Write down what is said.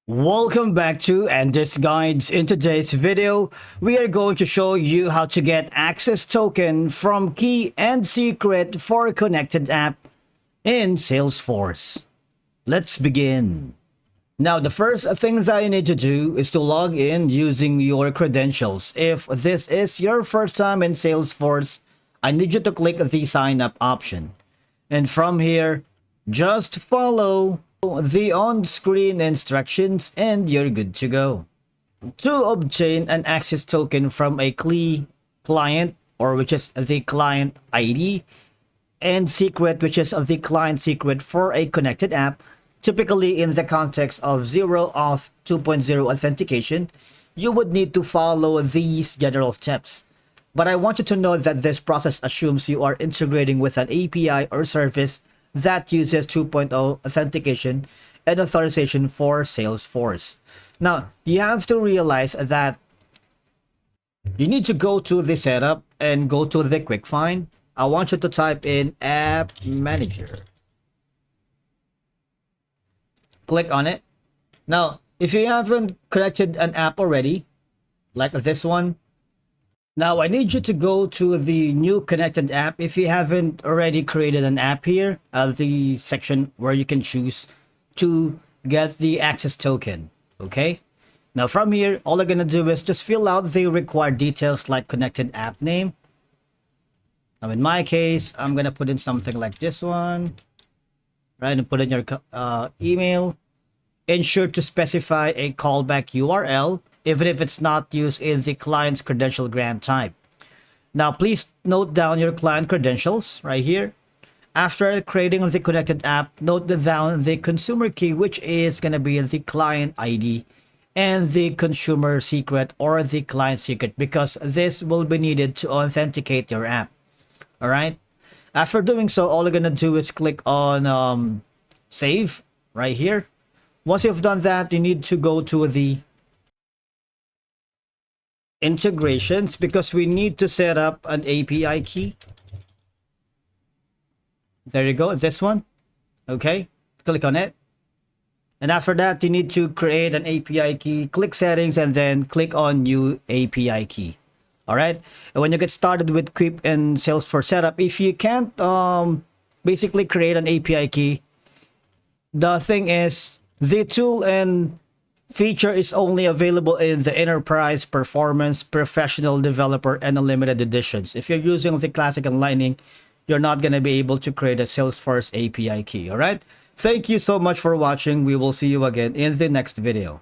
Welcome back to Endless Guides. In today's video, we are going to show you how to get access token from key and secret for a connected app in Salesforce. Let's begin. Now, the first thing that you need to do is to log in using your credentials. If this is your first time in Salesforce, I need you to click the sign up option. And from here, just follow the on-screen instructions and you're good to go. To obtain an access token from a CLI client, or which is the client ID, and secret, which is the client secret for a connected app, typically in the context of Zero Auth 2.0 authentication, you would need to follow these general steps. But I want you to know that this process assumes you are integrating with an API or service that uses 2.0 authentication and authorization for Salesforce. Now, you have to realize that you need to go to the setup and go to the quick find. I want you to type in App Manager. Click on it. Now, if you haven't connected an app already, like this one, now I need you to go to the new connected app. If you haven't already created an app here, the section where you can choose to get the access token. Okay. Now from here, all I'm gonna do is just fill out the required details like connected app name. Now in my case, I'm gonna put in something like this one, right? And put in your email. Ensure to specify a callback URL, even if it's not used in the client's credential grant type. Now, please note down your client credentials right here. After creating the connected app, note down the consumer key, which is going to be the client ID, and the consumer secret or the client secret, because this will be needed to authenticate your app. All right. After doing so, all you're going to do is click on save right here. Once you've done that, you need to go to the integrations, because we need to set up an API key. There you go, this one. Okay, click on it. And after that, you need to create an API key, click settings, and then click on new API key. All right, and when you get started with Quip and Salesforce setup, if you can't basically create an API key, the thing is the tool and feature is only available in the Enterprise, Performance, Professional, Developer, and Unlimited editions. If you're using the Classic and Lightning, you're not going to be able to create a Salesforce API key. All right. Thank you so much for watching. We will see you again in the next video.